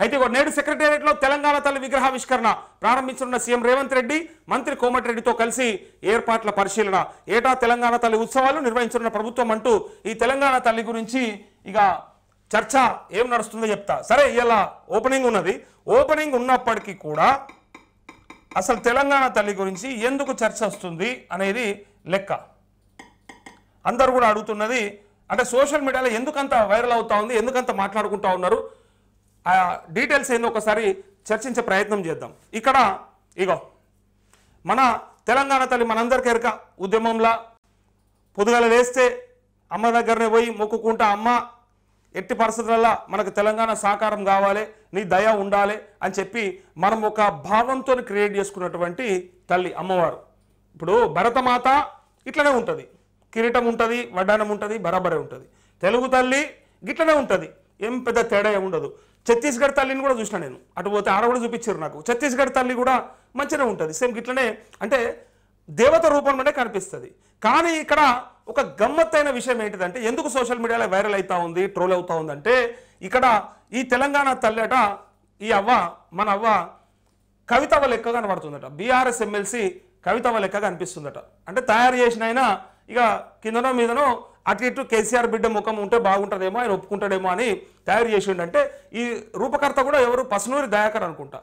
అయితే నేడు సెక్రటేరియట్లో తెలంగాణ తల్లి విగ్రహావిష్కరణ ప్రారంభించనున్న సీఎం రేవంత్ రెడ్డి మంత్రి కోమటిరెడ్డితో కలిసి ఏర్పాట్ల పరిశీలన. ఏటా తెలంగాణ తల్లి ఉత్సవాలు నిర్వహించనున్న ప్రభుత్వం అంటూ ఈ తెలంగాణ తల్లి గురించి ఇక చర్చ ఏం నడుస్తుందో చెప్తా. సరే, ఇలా ఓపెనింగ్ ఉన్నది. ఓపెనింగ్ ఉన్నప్పటికీ కూడా అసలు తెలంగాణ తల్లి గురించి ఎందుకు చర్చ వస్తుంది అనేది లెక్క. అందరూ కూడా అడుగుతున్నది. అంటే సోషల్ మీడియాలో ఎందుకంత వైరల్ అవుతా ఉంది, ఎందుకంత మాట్లాడుకుంటా ఉన్నారు, ఆ డీటెయిల్స్ ఏందో ఒకసారి చర్చించే ప్రయత్నం చేద్దాం. ఇక్కడ ఇగో మన తెలంగాణ తల్లి మనందరికీ ఎరక ఉద్యమంలా పొద్దుగాల లేస్తే అమ్మ దగ్గరనే పోయి మొక్కుకుంటా, అమ్మ ఎట్టి పరిస్థితులలో మనకు తెలంగాణ సాకారం కావాలి, నీ దయ ఉండాలి అని చెప్పి మనం ఒక భావంతో క్రియేట్ చేసుకున్నటువంటి తల్లి అమ్మవారు. ఇప్పుడు భరతమాత ఇట్లనే ఉంటుంది, కిరీటం ఉంటుంది, వడ్డానం ఉంటుంది, బరాబరే ఉంటుంది. తెలుగు తల్లి గిట్లనే ఉంటుంది, ఏం పెద్ద తేడా ఉండదు. ఛత్తీస్గఢ్ తల్లిని కూడా చూసిన నేను, అటు పోతే ఆడ కూడా చూపించారు నాకు. ఛత్తీస్గఢ్ తల్లి కూడా మంచిగా ఉంటుంది, సేమ్ గిట్లనే, అంటే దేవత రూపంలోనే కనిపిస్తుంది. కానీ ఇక్కడ ఒక గమ్మత్తైన విషయం ఏంటిదంటే, ఎందుకు సోషల్ మీడియాలో వైరల్ అవుతా ఉంది, ట్రోల్ అవుతా ఉందంటే, ఇక్కడ ఈ తెలంగాణ తల్లిట ఈ అవ్వ, మన అవ్వ కవితవ లెక్క కనబడుతుందట. బీఆర్ఎస్ ఎమ్మెల్సీ కవితవ లెక్క కనిపిస్తుందట. అంటే తయారు చేసిన ఆయన ఇక కిందనో మీదనో అటు ఇటు కేసీఆర్ బిడ్డ ముఖం ఉంటే బాగుంటుందేమో, ఆయన ఒప్పుకుంటాడేమో అని తయారు చేసిండంటే, ఈ రూపకర్త కూడా ఎవరు, పసునూరి దయాకర్ అనుకుంటా.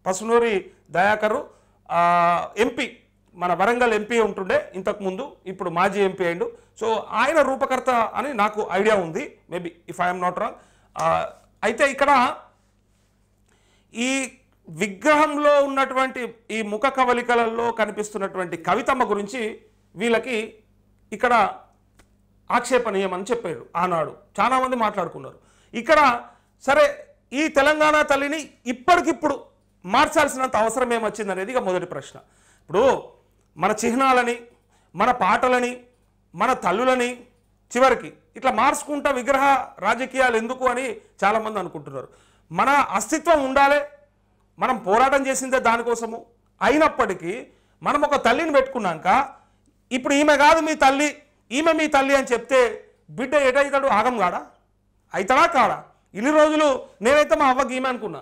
పసునూరి దయాకరు ఎంపీ, మన వరంగల్ ఎంపీ ఉంటుండే ఇంతకుముందు, ఇప్పుడు మాజీ ఎంపీ అయిండు. సో ఆయన రూపకర్త అని నాకు ఐడియా ఉంది, maybe if I'm not wrong. అయితే ఇక్కడ ఈ విగ్రహంలో ఉన్నటువంటి ఈ ముఖ కవలికలలో కనిపిస్తున్నటువంటి కవితమ్మ గురించి వీళ్ళకి ఇక్కడ ఆక్షేపణీయమని చెప్పారు ఆనాడు, చాలామంది మాట్లాడుకున్నారు. ఇక్కడ సరే, ఈ తెలంగాణ తల్లిని ఇప్పటికిప్పుడు మార్చాల్సినంత అవసరం ఏమొచ్చింది అనేది ఇక మొదటి ప్రశ్న. ఇప్పుడు మన చిహ్నాలని, మన పాటలని, మన తల్లులని చివరికి ఇట్లా మార్చుకుంటా విగ్రహ రాజకీయాలు ఎందుకు అని చాలామంది అనుకుంటున్నారు. మన అస్తిత్వం ఉండాలి, మనం పోరాటం చేసిందే దానికోసము. అయినప్పటికీ మనం ఒక తల్లిని పెట్టుకున్నాక ఇప్పుడు ఈమె కాదు మీ తల్లి, ఈమె మీ తల్లి అని చెప్తే బిడ్డ ఎటవుతాడు, ఆగం కాడా, అవుతాడా కాడా? ఇన్ని రోజులు నేనైతే మా అవ్వకి ఈమె అనుకున్నా,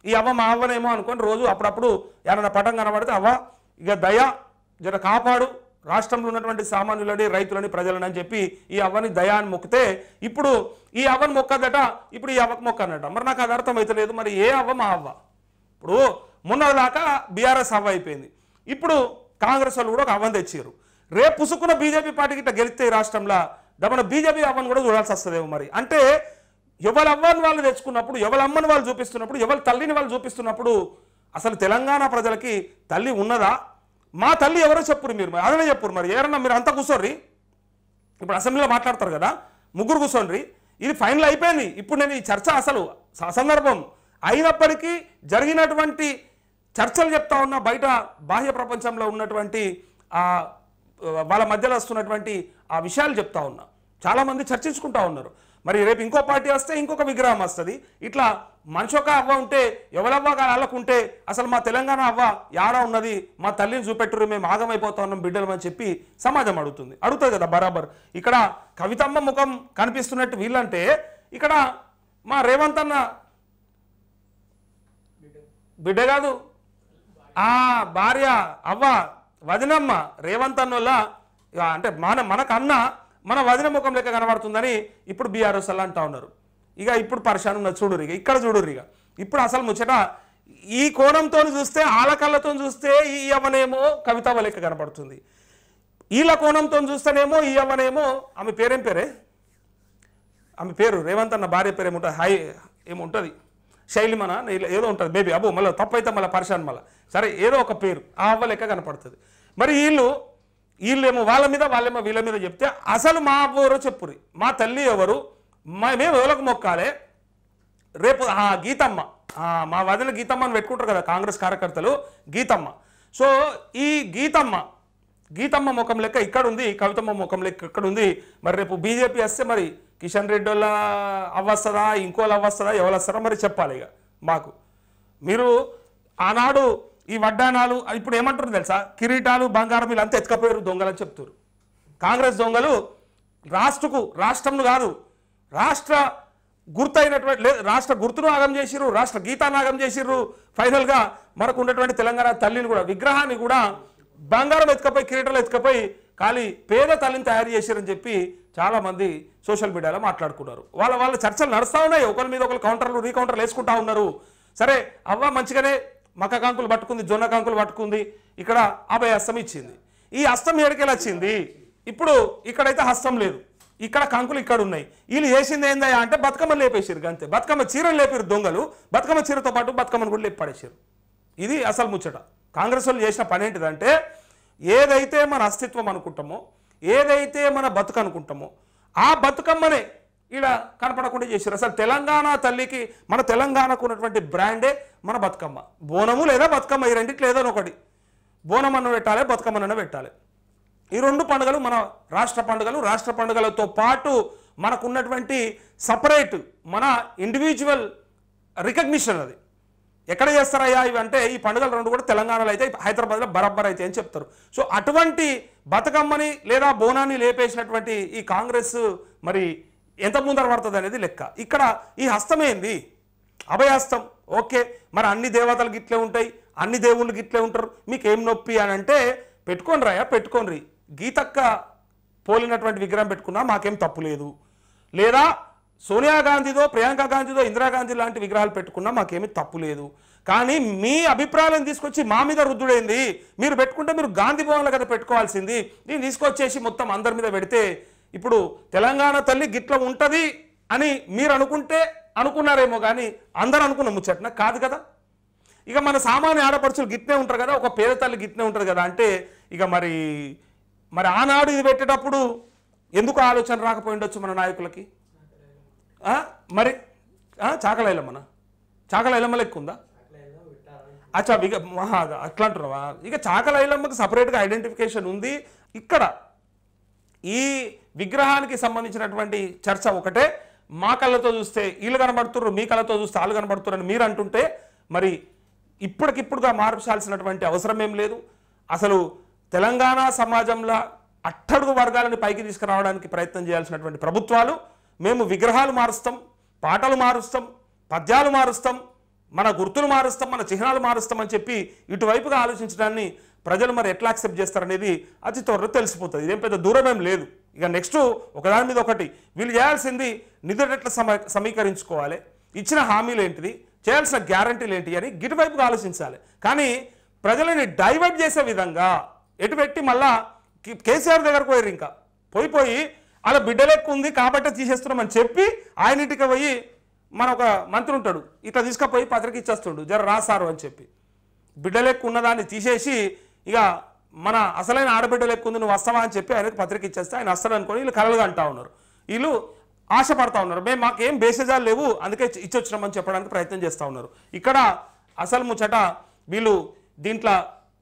ఈ అవ్వ మా అవ్వనేమో అనుకొని రోజు అప్పుడప్పుడు ఏమైనా పటం కనబడితే అవ్వ ఇక దయ జర కాపాడు రాష్ట్రంలో ఉన్నటువంటి సామాన్యులని, రైతులని, ప్రజలని అని చెప్పి ఈ అవ్వని దయా అని మొక్కితే, ఇప్పుడు ఈ అవ్వని మొక్కదట, ఇప్పుడు ఈ అవ్వకు మొక్కనట. మరి నాకు అది అర్థమవుతలేదు. మరి ఏ అవ్వ మా అవ్వ? ఇప్పుడు మొన్నదాకా బీఆర్ఎస్ అవ్వ అయిపోయింది, ఇప్పుడు కాంగ్రెస్ వాళ్ళు కూడా ఒక అవ్వని తెచ్చారు. రేపు పుసుకున్న బీజేపీ పార్టీకి ఇట్లా గెలిస్తే రాష్ట్రంలో మన బీజేపీ అవ్వని కూడా చూడాల్సి వస్తుందేమో. మరి అంటే ఎవరి అవ్వని వాళ్ళు తెచ్చుకున్నప్పుడు, ఎవరి అమ్మని వాళ్ళు చూపిస్తున్నప్పుడు, ఎవరి తల్లిని వాళ్ళు చూపిస్తున్నప్పుడు అసలు తెలంగాణ ప్రజలకి తల్లి ఉన్నదా? మా తల్లి ఎవరో చెప్పురు, మీరు అదనే చెప్పురు. మరి ఎవరన్నా మీరు అంతా కూర్చోర్రి, ఇప్పుడు అసెంబ్లీలో మాట్లాడతారు కదా, ముగ్గురు కూర్చోండి, ఇది ఫైనల్ అయిపోయింది. ఇప్పుడు నేను ఈ చర్చ అసలు సందర్భం అయినప్పటికీ జరిగినటువంటి చర్చలు చెప్తా ఉన్నా, బయట బాహ్య ప్రపంచంలో ఉన్నటువంటి వాళ్ళ మధ్యలో వస్తున్నటువంటి ఆ విషయాలు చెప్తా ఉన్నా. చాలామంది చర్చించుకుంటా ఉన్నారు. మరి రేపు ఇంకో పార్టీ వస్తే ఇంకొక విగ్రహం వస్తుంది. ఇట్లా మనిషి ఒక అవ్వ ఉంటే ఎవరవ్వ వాళ్ళకుంటే అసలు మా తెలంగాణ అవ్వ యాడా ఉన్నది, మా తల్లిని చూపెట్టురు, మేము ఆగమైపోతా ఉన్నాం బిడ్డలు అని చెప్పి సమాజం అడుగుతుంది కదా బరాబర్. ఇక్కడ కవితమ్మ ముఖం కనిపిస్తున్నట్టు వీళ్ళంటే, ఇక్కడ మా రేవంత్ అన్న బిడ్డ కాదు, భార్య అవ్వ వదినమ్మ రేవంత్ అన్నోళ్ళ అంటే మనకన్న మన వదిన ముఖం లెక్క కనబడుతుందని ఇప్పుడు బీఆర్ఎస్ అలా అంటా ఉన్నారు. ఇక ఇప్పుడు పరిశాన్ ఉన్నది చూడురు, ఇక ఇక్కడ చూడురు. ఇక ఇప్పుడు అసలు ముచ్చట ఈ కోణంతో చూస్తే, ఆలకళ్ళతో చూస్తే ఈ అవ్వనేమో కవితవ్వ లెక్క కనబడుతుంది, వీళ్ళ కోణంతో చూస్తేనేమో ఈ అవ్వనేమో ఆమె పేరేం పేరే, ఆమె పేరు రేవంత్ అన్న భార్య పేరు ఏముంటుంది, ఏముంటుంది శైలిమన ఏదో ఉంటుంది మేబీ, అబ్బో మళ్ళీ తప్పైతే మళ్ళీ పరిశాన్ మళ్ళీ, సరే ఏదో ఒక పేరు ఆ అవ్వ లెక్క కనపడుతుంది. మరి వీళ్ళేమో వాళ్ళేమో వీళ్ళ మీద చెప్తే అసలు మా అవ్వ ఎవరో చెప్పురి, మా తల్లి ఎవరు, మేము ఎవరికి మొక్కాలి. రేపు గీతమ్మ, మా వదిన గీతమ్మ అని పెట్టుకుంటారు కదా కాంగ్రెస్ కార్యకర్తలు, గీతమ్మ. సో ఈ గీతమ్మ ముఖం లెక్క ఇక్కడ ఉంది, కవితమ్మ ముఖం లెక్క ఇక్కడ ఉంది. మరి రేపు బీజేపీ వస్తే మరి కిషన్ రెడ్డి వాళ్ళ అవ్వస్తుందా, ఇంకోళ్ళు అవ్వస్తుందా, ఎవరు వస్తారా మరి చెప్పాలి. ఇక మాకు మీరు ఆనాడు ఈ వడ్డానాలు ఇప్పుడు ఏమంటారు తెలుసా, కిరీటాలు బంగారం వీళ్ళంతా ఎత్తుకపోయారు దొంగలని చెప్తారు. కాంగ్రెస్ దొంగలు రాష్ట్రంను కాదు, రాష్ట్ర గుర్తైనటువంటి రాష్ట్ర గుర్తును ఆగం చేసిర్రు, రాష్ట్ర గీతాన్ని ఆగం చేసిర్రు. ఫైనల్గా మనకు ఉన్నటువంటి తెలంగాణ తల్లిని కూడా, విగ్రహాన్ని కూడా బంగారం ఎత్తుకపోయి, కిరీటాలు ఎత్తుకపోయి ఖాళీ పేద తల్లిని తయారు చేశారని చెప్పి చాలామంది సోషల్ మీడియాలో మాట్లాడుకున్నారు. వాళ్ళ చర్చలు నడుస్తూ ఉన్నాయి. ఒకరి మీద ఒకరు కౌంటర్లు రీకౌంటర్లు వేసుకుంటా ఉన్నారు. సరే, అవ్వ మంచిగానే మక్క కాంకులు పట్టుకుంది, జొన్న కాంకులు పట్టుకుంది, ఇక్కడ అభయ హస్తం ఇచ్చింది. ఈ హస్తం ఏడికెళ్ళి వచ్చింది? ఇప్పుడు ఇక్కడైతే హస్తం లేదు, ఇక్కడ కంకులు ఇక్కడ ఉన్నాయి. వీళ్ళు చేసింది ఏందయ్యా అంటే బతుకమ్మను లేపేసారు అంతే. బతుకమ్మ చీరను లేపారు దొంగలు, బతుకమ్మ చీరతో పాటు బతుకమ్మను కూడా లేపి పడేసారు. ఇది అసలు ముచ్చట. కాంగ్రెస్ వాళ్ళు చేసిన పని ఏంటిదంటే, ఏదైతే మన అస్తిత్వం అనుకుంటామో, ఏదైతే మన బతుకు అనుకుంటామో, ఆ బతుకమ్మనే ఇలా కనపడకుండా చేశారు. అసలు తెలంగాణ తల్లికి, మన తెలంగాణకు ఉన్నటువంటి బ్రాండే మన బతుకమ్మ. బోనము లేదా బతుకమ్మ, ఈ రెండిట్లో ఏదో ఒకటి. బోనం అన్న పెట్టాలి, బతుకమ్మనన్న పెట్టాలి. ఈ రెండు పండుగలు మన రాష్ట్ర పండుగలు. రాష్ట్ర పండుగలతో పాటు మనకున్నటువంటి సపరేట్ మన ఇండివిజువల్ రికగ్నిషన్. అది ఎక్కడ చేస్తారయ్యా ఇవి అంటే, ఈ పండుగలు రెండు కూడా తెలంగాణలో అయితే, హైదరాబాద్లో బరబ్బర్ అయితే అని చెప్తారు. సో అటువంటి బతుకమ్మని లేదా బోనాన్ని లేపేసినటువంటి ఈ కాంగ్రెస్ మరి ఎంత ముందర పడుతుంది అనేది లెక్క. ఇక్కడ ఈ హస్తం ఏంది? అభయహస్తం. ఓకే, మరి అన్ని దేవతలు గిట్లే ఉంటాయి, అన్ని దేవుళ్ళు గిట్లే ఉంటారు, మీకేం నొప్పి అని అంటే పెట్టుకోండి రాయా, పెట్టుకోండి. గీతక్క పోలినటువంటి విగ్రహం పెట్టుకున్నా మాకేం తప్పు లేదు. లేదా సోనియా గాంధీదో, ప్రియాంక గాంధీదో, ఇందిరాగాంధీ లాంటి విగ్రహాలు పెట్టుకున్నా మాకేమీ తప్పు లేదు. కానీ మీ అభిప్రాయాలను తీసుకొచ్చి మా మీద రుద్దుడైంది. మీరు పెట్టుకుంటే మీరు గాంధీ భవన్లో కదా పెట్టుకోవాల్సింది. దీన్ని తీసుకొచ్చేసి మొత్తం అందరి మీద పెడితే, ఇప్పుడు తెలంగాణ తల్లి గిట్ల ఉంటుంది అని మీరు అనుకున్నారేమో, కానీ అందరూ అనుకున్న ముచ్చట్న కాదు కదా. ఇక మన సామాన్య ఆడపడుచులు గిట్నే ఉంటారు కదా, ఒక పేద తల్లి గిట్నే ఉంటుంది కదా అంటే, ఇక మరి ఆనాడు ఇది పెట్టేటప్పుడు ఎందుకు ఆలోచన రాకపోయిండొచ్చు మన నాయకులకి? మరి చాకలైలమ్మన, చాకలైలమ్మ లెక్క ఉందా? అచ్చా, ఇక అట్లా అంటున్నావా? ఇక చాకలైలమ్మకి సపరేట్గా ఐడెంటిఫికేషన్ ఉంది. ఇక్కడ ఈ విగ్రహానికి సంబంధించినటువంటి చర్చ ఒకటే. మా కళ్ళతో చూస్తే వీళ్ళు కనబడుతున్నారు, మీ కళ్ళతో చూస్తే వాళ్ళు కనబడుతున్నారని మీరు అంటుంటే, మరి ఇప్పటికిప్పుడుగా మార్చాల్సినటువంటి అవసరం ఏం లేదు. అసలు తెలంగాణ సమాజంలో అట్టడుగు వర్గాలను పైకి తీసుకురావడానికి ప్రయత్నం చేయాల్సినటువంటి ప్రభుత్వాలు, మేము విగ్రహాలు మారుస్తాం, పాటలు మారుస్తాం, పద్యాలు మారుస్తాం, మన గుర్తులు మారుస్తాం, మన చిహ్నాలు మారుస్తాం అని చెప్పి ఇటువైపుగా ఆలోచించడాన్ని ప్రజలు మరి ఎట్లా యాక్సెప్ట్ చేస్తారనేది అతి త్వరలో తెలిసిపోతుంది. ఇదేం పెద్ద దూరమేం లేదు. ఇక నెక్స్ట్ ఒకదాని మీద ఒకటి వీళ్ళు చేయాల్సింది నిధులు ఎట్లా సమీకరించుకోవాలి, ఇచ్చిన హామీలు ఏంటిది, చేయాల్సిన గ్యారంటీలు ఏంటి అని గిటువైపుగా ఆలోచించాలి. కానీ ప్రజలని డైవర్ట్ చేసే విధంగా ఎటు పెట్టి మళ్ళా కేసీఆర్ దగ్గరకు పోయారు. ఇంకా పోయి అలా బిడ్డలెక్కు ఉంది కాబట్టి తీసేస్తున్నామని చెప్పి ఆయన ఇంటికి పోయి మన ఒక మంత్రి ఉంటాడు, ఇట్లా తీసుకుపోయి పత్రిక ఇచ్చేస్తుండు, జర రాసారు అని చెప్పి. బిడ్డలెక్కు ఉన్నదాన్ని తీసేసి ఇక మన అసలైన ఆడబిడ్డలెక్కు ఉంది, నువ్వు వస్తావా అని చెప్పి ఆయనకు పత్రిక ఇచ్చేస్తే ఆయన వస్తాడు అనుకొని వీళ్ళు కలలుగా అంటా ఉన్నారు. వీళ్ళు ఆశపడతా ఉన్నారు, మేము మాకేం బేసేజాలు లేవు అందుకే ఇచ్చొచ్చినామని చెప్పడానికి ప్రయత్నం చేస్తూ ఉన్నారు. ఇక్కడ అసలు ముచ్చట వీళ్ళు దీంట్లో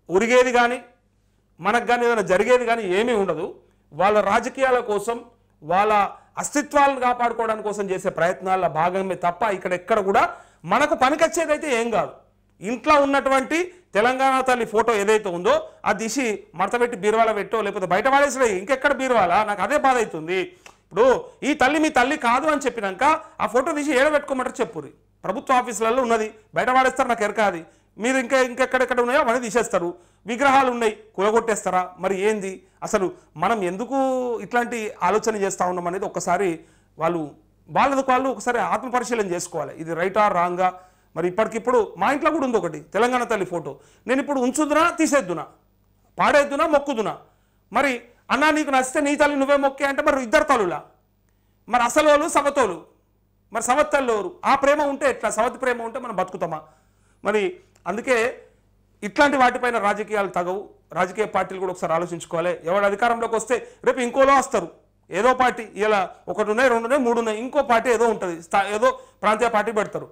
ఉరిగేది కానీ మనకు కానీ ఏదైనా జరిగేది కానీ ఏమీ ఉండదు. వాళ్ళ రాజకీయాల కోసం, వాళ్ళ అస్తిత్వాలను కాపాడుకోవడానికి కోసం చేసే ప్రయత్నాల భాగమే తప్ప ఇక్కడ ఎక్కడ కూడా మనకు పనికొచ్చేదైతే ఏం కాదు. ఇంట్లో ఉన్నటువంటి తెలంగాణ తల్లి ఫోటో ఏదైతే ఉందో అది తీసి మడతపెట్టి బీరువాల పెట్టో లేకపోతే బయట పడేసినాయి, ఇంకెక్కడ బీరువాలా? నాకు అదే బాధ అవుతుంది. ఇప్పుడు ఈ తల్లి మీ తల్లి కాదు అని చెప్పినాక ఆ ఫోటో తీసి ఏడబెట్టుకోమంటారు చెప్పురి. ప్రభుత్వ ఆఫీసులలో ఉన్నది, బయట పడేస్తారు, నాకు ఎరకాది. మీరు ఇంకెక్కడెక్కడ ఉన్నాయో అవన్నీ తీసేస్తారు. విగ్రహాలు ఉన్నాయి, కూలగొట్టేస్తారా? మరి ఏంది అసలు? మనం ఎందుకు ఇట్లాంటి ఆలోచన చేస్తూ ఉన్నాం అనేది ఒక్కసారి వాళ్ళు ఒకసారి ఆత్మపరిశీలన చేసుకోవాలి. ఇది రైటా రాంగా? మరి ఇప్పటికిప్పుడు మా ఇంట్లో కూడా ఉంది ఒకటి తెలంగాణ తల్లి ఫోటో. నేను ఇప్పుడు ఉంచుదునా, తీసేద్దునా, పాడేద్దునా, మొక్కుదునా? మరి అన్నా నీకు నచ్చితే నీ తల్లి నువ్వే మొక్కే అంటే మరి ఇద్దరు తల్లులా? మరి అసలు వాళ్ళు సవతోలు, మరి సవత్తల్లోరు. ఆ ప్రేమ ఉంటే ఎట్లా? సవతి ప్రేమ ఉంటే మనం బతుకుతామా? మరి అందుకే ఇట్లాంటి వాటిపైన రాజకీయాలు తగవు. రాజకీయ పార్టీలు కూడా ఒకసారి ఆలోచించుకోవాలి. ఎవరు అధికారంలోకి వస్తే రేపు ఇంకోలో వస్తారు, ఏదో పార్టీ. ఇలా 1 ఉన్నాయి, 2 ఉన్నాయి, 3 ఉన్నాయి, ఇంకో పార్టీ ఏదో ఉంటుంది, ఏదో ప్రాంతీయ పార్టీ పెడతారు.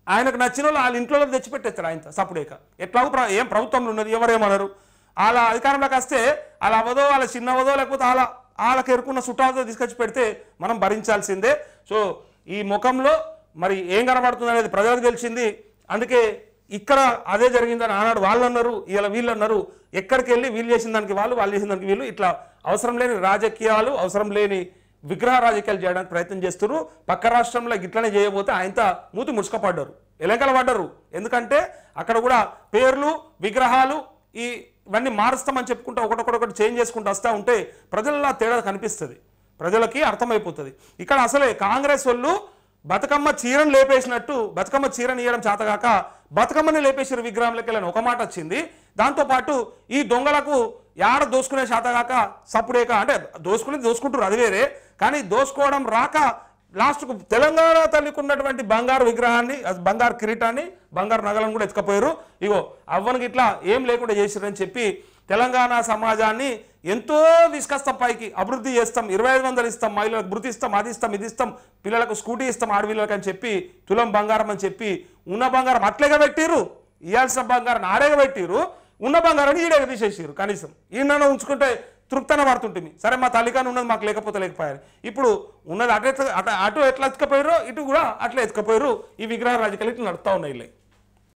ఆయనకు నచ్చిన వాళ్ళు వాళ్ళ ఇంట్లో తెచ్చిపెట్టేస్తారు ఆయనతో సప్పుడేక. ఎట్లాగో ఏం ప్రభుత్వంలో ఉన్నది, ఎవరేమన్నారు? అలా అధికారంలోకి వస్తే అలా అవ్వదో, వాళ్ళ చిన్నవదో, లేకపోతే వాళ్ళకి ఎరుకున్న చుట్టాలతో తీసుకొచ్చి పెడితే మనం భరించాల్సిందే. సో ఈ ముఖంలో మరి ఏం కనబడుతుంది అనేది ప్రజలకు తెలిసింది. అందుకే ఇక్కడ అదే జరిగిందని ఆనాడు వాళ్ళు అన్నారు, ఇలా వీళ్ళు అన్నారు. ఎక్కడికి వెళ్ళి వీళ్ళు చేసిన దానికి వాళ్ళు చేసిన దానికి వీళ్ళు, ఇట్లా అవసరం లేని రాజకీయాలు, అవసరం లేని విగ్రహ రాజకీయాలు చేయడానికి ప్రయత్నం చేస్తున్నారు. పక్క రాష్ట్రంలో గిట్లనే చేయబోతే ఆయనతో మూతి ముడుచుకపడ్డారు, ఎలకలు పడ్డారు. ఎందుకంటే అక్కడ కూడా పేర్లు విగ్రహాలు ఇవన్నీ మారుస్తామని చెప్పుకుంటూ ఒకటొకటి చేంజ్ చేసుకుంటూ వస్తూ ఉంటే ప్రజల్లో తేడా కనిపిస్తుంది, ప్రజలకి అర్థమైపోతుంది. ఇక్కడ అసలే కాంగ్రెస్ వాళ్ళు బతుకమ్మ చీరను లేపేసినట్టు బతుకమ్మ చీరను ఇవ్వడం చేతగాక బతుకమ్మని లేపేసిన విగ్రహంలోకి వెళ్ళని ఒక మాట వచ్చింది. దాంతోపాటు ఈ దొంగలకు యాడ దోసుకునే శాతగాక సప్పుడేక అంటే దోసుకుంటారు అది వేరే, కానీ దోసుకోవడం రాక లాస్ట్కు తెలంగాణ తల్లికి ఉన్నటువంటి బంగారు విగ్రహాన్ని బంగారు కిరీటాన్ని బంగారు నగలను కూడా ఎత్తుకపోయారు. ఇగో అవ్వనికి ఇట్లా ఏం లేకుండా చేసిరని చెప్పి తెలంగాణ సమాజాన్ని ఎంతో తీసుకొస్తాం, పైకి అభివృద్ధి చేస్తాం, 2500 ఇస్తాం, మహిళలకు వృత్తి ఇస్తాం, అది ఇస్తాం, ఇది ఇస్తాం, పిల్లలకు స్కూటీ ఇస్తాం ఆడపిల్లలకు అని చెప్పి తులం బంగారం అని చెప్పి ఉన్న బంగారం అట్లేగా పెట్టిరు, ఇవ్వాల్సిన బంగారం ఆడేగా పెట్టిరు, ఉన్న బంగారాన్ని ఈడేగా తీసేసారు. కనీసం ఈయన ఉంచుకుంటే తృప్తన పడుతుంటుంది. సరే మా తల్లికాని ఉన్నది మాకు లేకపోతే లేకపోయారు. ఇప్పుడు ఉన్నది అటు ఎట్లా ఎత్తుకపోయారో ఇటు కూడా అట్లా ఎత్తుకపోయారు. ఈ విగ్రహ రాజకీయాలు ఇట్లా నడుస్తూ ఉన్నాయి.